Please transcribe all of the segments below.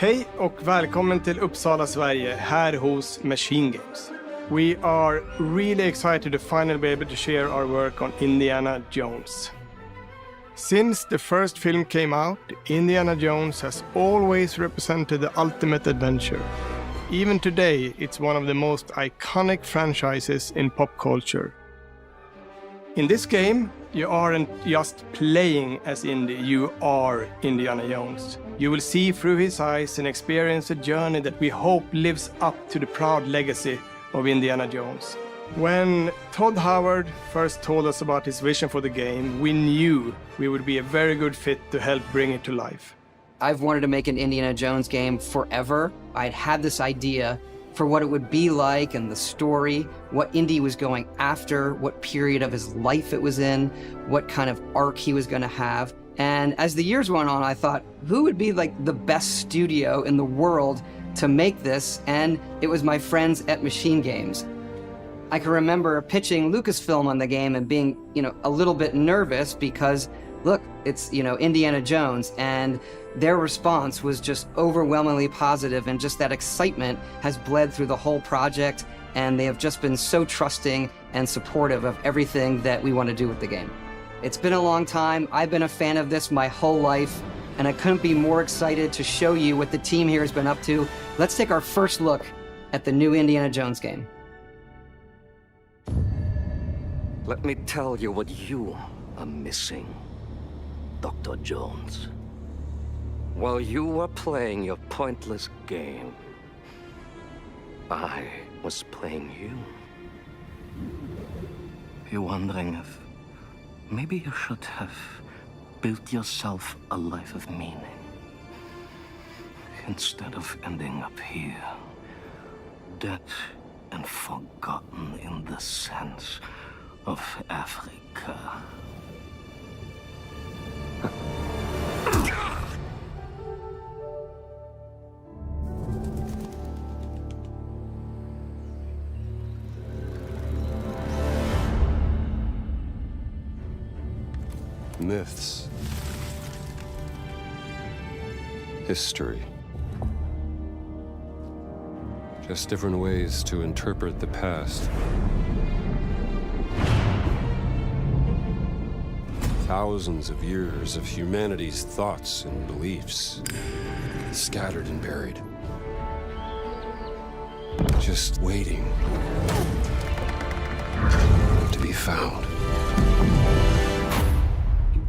Hej och välkommen till Uppsala, Sverige, här hos MachineGames. We are really excited to finally be able to share our work on Indiana Jones. Since the first film came out, Indiana Jones has always represented the ultimate adventure. Even today, it's one of the most iconic franchises in pop culture. In this game, you aren't just playing as Indy, you are Indiana Jones. You will see through his eyes and experience a journey that we hope lives up to the proud legacy of Indiana Jones. When Todd Howard first told us about his vision for the game, we knew we would be a very good fit to help bring it to life. I've wanted to make an Indiana Jones game forever. I'd had this idea for what it would be like and the story, what Indy was going after, what period of his life it was in, what kind of arc he was going to have. And as the years went on, I thought, who would be like the best studio in the world to make this? And it was my friends at MachineGames. I can remember pitching Lucasfilm on the game and being, a little bit nervous because, look, it's, Indiana Jones, and their response was just overwhelmingly positive, and just that excitement has bled through the whole project, and they have just been so trusting and supportive of everything that we want to do with the game. It's been a long time. I've been a fan of this my whole life, and I couldn't be more excited to show you what the team here has been up to. Let's take our first look at the new Indiana Jones game. Let me tell you what you are missing, Dr. Jones. While you were playing your pointless game, I was playing you. You're wondering if maybe you should have built yourself a life of meaning instead of ending up here, dead and forgotten in the sense of Africa. Myths, history, just different ways to interpret the past. Thousands of years of humanity's thoughts and beliefs, scattered and buried, just waiting to be found.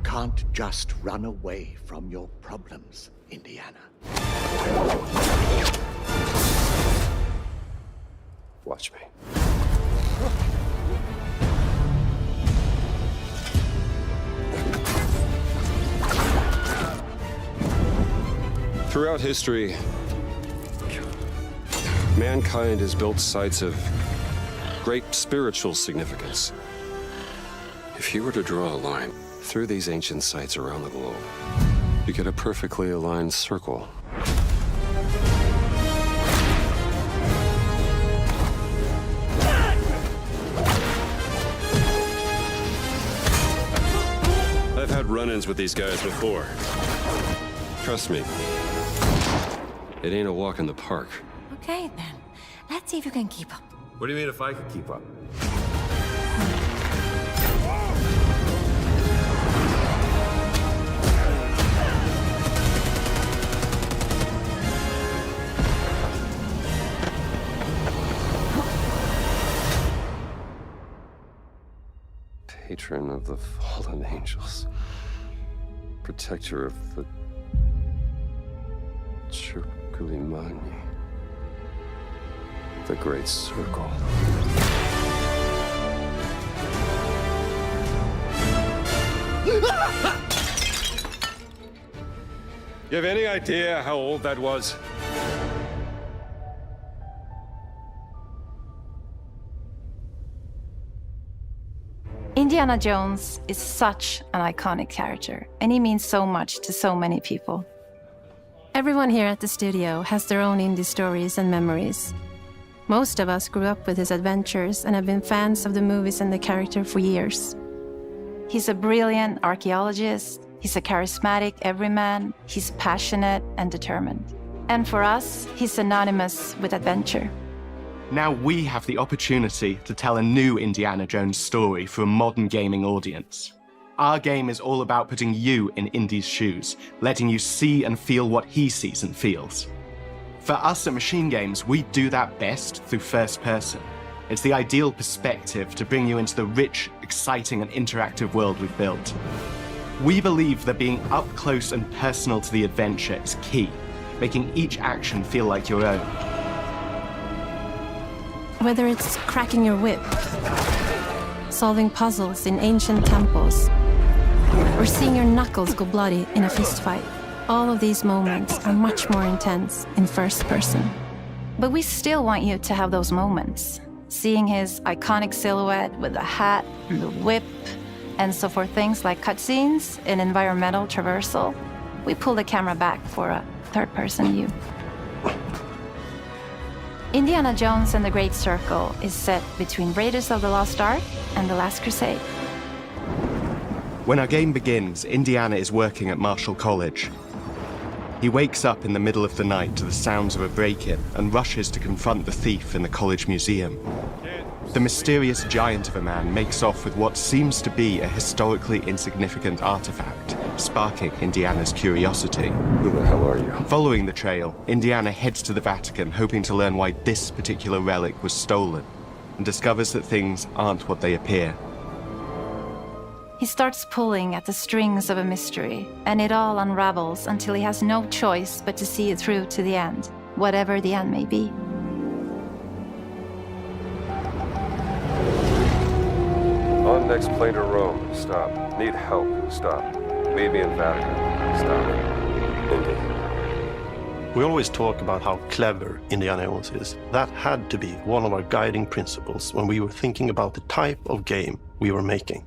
Can't just run away from your problems, Indiana. Watch me. Throughout history, mankind has built sites of great spiritual significance. If you were to draw a line through these ancient sites around the globe, you get a perfectly aligned circle. I've had run-ins with these guys before. Trust me, it ain't a walk in the park. Okay, then. Let's see if you can keep up. What do you mean if I could keep up? Patron of the fallen angels, protector of the Chukulimani, the Great Circle. You have any idea how old that was? Indiana Jones is such an iconic character, and he means so much to so many people. Everyone here at the studio has their own Indy stories and memories. Most of us grew up with his adventures and have been fans of the movies and the character for years. He's a brilliant archaeologist, he's a charismatic everyman, he's passionate and determined. And for us, he's synonymous with adventure. Now we have the opportunity to tell a new Indiana Jones story for a modern gaming audience. Our game is all about putting you in Indy's shoes, letting you see and feel what he sees and feels. For us at MachineGames, we do that best through first person. It's the ideal perspective to bring you into the rich, exciting, and interactive world we've built. We believe that being up close and personal to the adventure is key, making each action feel like your own. Whether it's cracking your whip, solving puzzles in ancient temples, or seeing your knuckles go bloody in a fistfight, all of these moments are much more intense in first person. But we still want you to have those moments. Seeing his iconic silhouette with the hat and the whip. And so for things like cutscenes and environmental traversal, we pull the camera back for a third-person view. Indiana Jones and the Great Circle is set between Raiders of the Lost Ark and The Last Crusade. When our game begins, Indiana is working at Marshall College. He wakes up in the middle of the night to the sounds of a break-in and rushes to confront the thief in the college museum. The mysterious giant of a man makes off with what seems to be a historically insignificant artifact, sparking Indiana's curiosity. Who the hell are you? Following the trail, Indiana heads to the Vatican, hoping to learn why this particular relic was stolen, and discovers that things aren't what they appear. He starts pulling at the strings of a mystery, and it all unravels until he has no choice but to see it through to the end, whatever the end may be. On next plane to Rome, stop. Need help, stop. Meet me in Vatican, stop. Indy. We always talk about how clever Indiana Jones is. That had to be one of our guiding principles when we were thinking about the type of game we were making.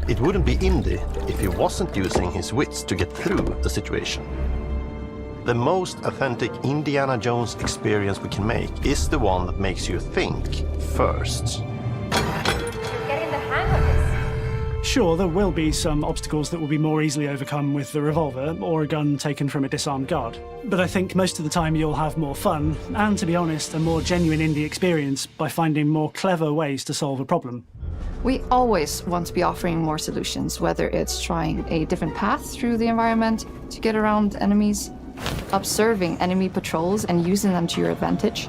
It wouldn't be Indy if he wasn't using his wits to get through the situation. The most authentic Indiana Jones experience we can make is the one that makes you think first. Getting the hang of this. Sure, there will be some obstacles that will be more easily overcome with the revolver or a gun taken from a disarmed guard. But I think most of the time you'll have more fun, and to be honest, a more genuine indie experience by finding more clever ways to solve a problem. We always want to be offering more solutions, whether it's trying a different path through the environment to get around enemies, observing enemy patrols and using them to your advantage,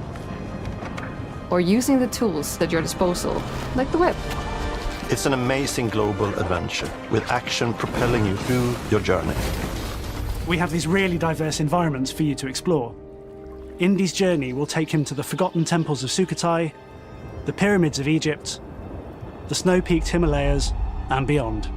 or using the tools at your disposal, like the whip. It's an amazing global adventure, with action propelling you through your journey. We have these really diverse environments for you to explore. Indy's journey will take him to the forgotten temples of Sukhothai, the pyramids of Egypt, the snow-peaked Himalayas, and beyond.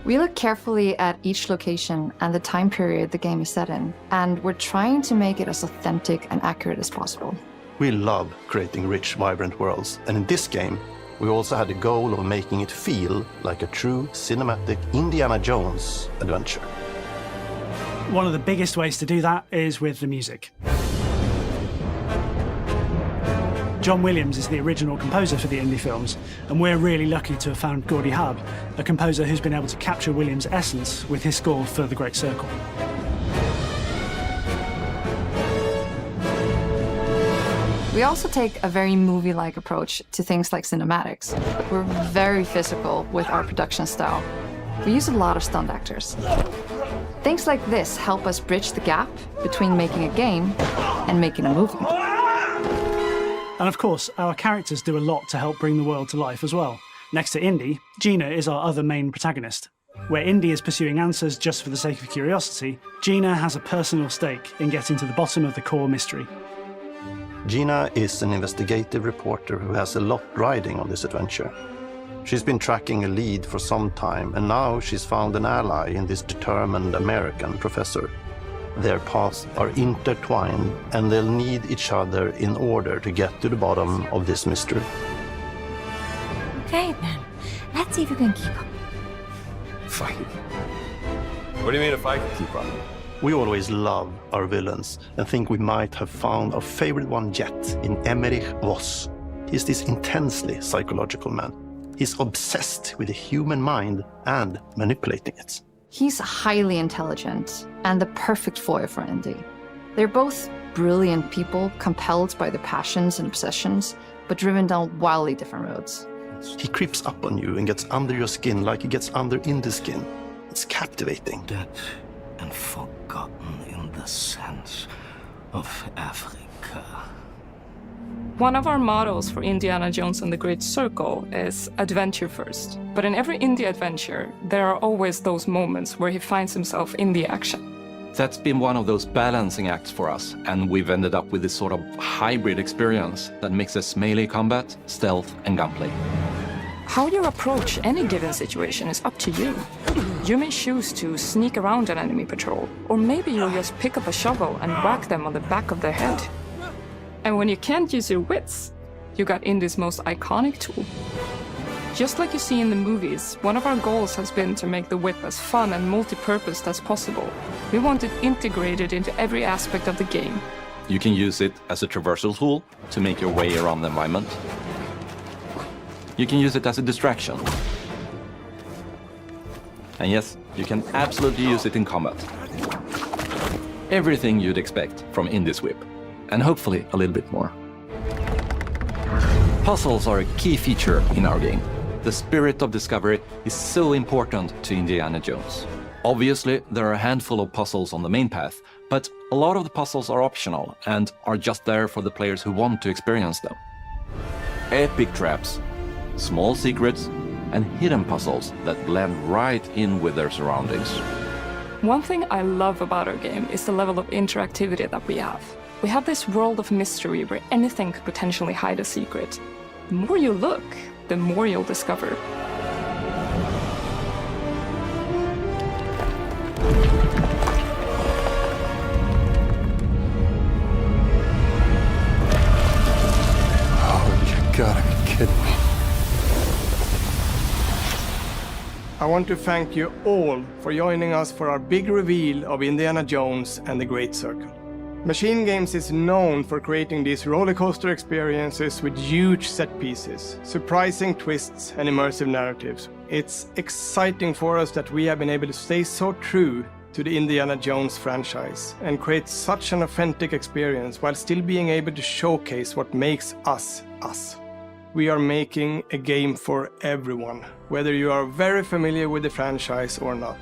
We look carefully at each location and the time period the game is set in, and we're trying to make it as authentic and accurate as possible. We love creating rich, vibrant worlds, and in this game, we also had the goal of making it feel like a true cinematic Indiana Jones adventure. One of the biggest ways to do that is with the music. John Williams is the original composer for the Indy films, and we're really lucky to have found Gordy Hub, a composer who's been able to capture Williams' essence with his score for The Great Circle. We also take a very movie-like approach to things like cinematics. We're very physical with our production style. We use a lot of stunt actors. Things like this help us bridge the gap between making a game and making a movie. And of course, our characters do a lot to help bring the world to life as well. Next to Indy, Gina is our other main protagonist. Where Indy is pursuing answers just for the sake of curiosity, Gina has a personal stake in getting to the bottom of the core mystery. Gina is an investigative reporter who has a lot riding on this adventure. She's been tracking a lead for some time, and now she's found an ally in this determined American professor. Their paths are intertwined, and they'll need each other in order to get to the bottom of this mystery. Okay, then. Let's see if you can keep up. Fight. What do you mean if I can keep up? We always love our villains and think we might have found our favorite one yet in Emmerich Voss. He's this intensely psychological man. He's obsessed with the human mind and manipulating it. He's highly intelligent and the perfect foil for Indy. They're both brilliant people, compelled by their passions and obsessions, but driven down wildly different roads. He creeps up on you and gets under your skin like he gets under Indy's skin. It's captivating. Dead and forgotten in the sense of Africa. One of our mottos for Indiana Jones and the Great Circle is adventure first. But in every indie adventure, there are always those moments where he finds himself in the action. That's been one of those balancing acts for us, and we've ended up with this sort of hybrid experience that mixes melee combat, stealth, and gunplay. How you approach any given situation is up to you. You may choose to sneak around an enemy patrol, or maybe you'll just pick up a shovel and whack them on the back of their head. And when you can't use your wits, you got Indy's most iconic tool. Just like you see in the movies, one of our goals has been to make the whip as fun and multi-purposed as possible. We want it integrated into every aspect of the game. You can use it as a traversal tool to make your way around the environment. You can use it as a distraction. And yes, you can absolutely use it in combat. Everything you'd expect from Indy's whip, and hopefully a little bit more. Puzzles are a key feature in our game. The spirit of discovery is so important to Indiana Jones. Obviously, there are a handful of puzzles on the main path, but a lot of the puzzles are optional and are just there for the players who want to experience them. Epic traps, small secrets, and hidden puzzles that blend right in with their surroundings. One thing I love about our game is the level of interactivity that we have. We have this world of mystery where anything could potentially hide a secret. The more you look, the more you'll discover. Oh, you gotta be kidding me. I want to thank you all for joining us for our big reveal of Indiana Jones and the Great Circle. MachineGames is known for creating these rollercoaster experiences with huge set pieces, surprising twists, and immersive narratives. It's exciting for us that we have been able to stay so true to the Indiana Jones franchise and create such an authentic experience while still being able to showcase what makes us us. We are making a game for everyone, whether you are very familiar with the franchise or not.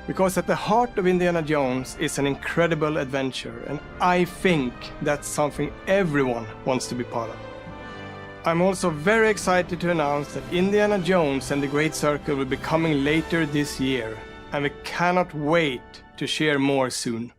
Because at the heart of Indiana Jones is an incredible adventure, and I think that's something everyone wants to be part of. I'm also very excited to announce that Indiana Jones and the Great Circle will be coming later this year, and we cannot wait to share more soon.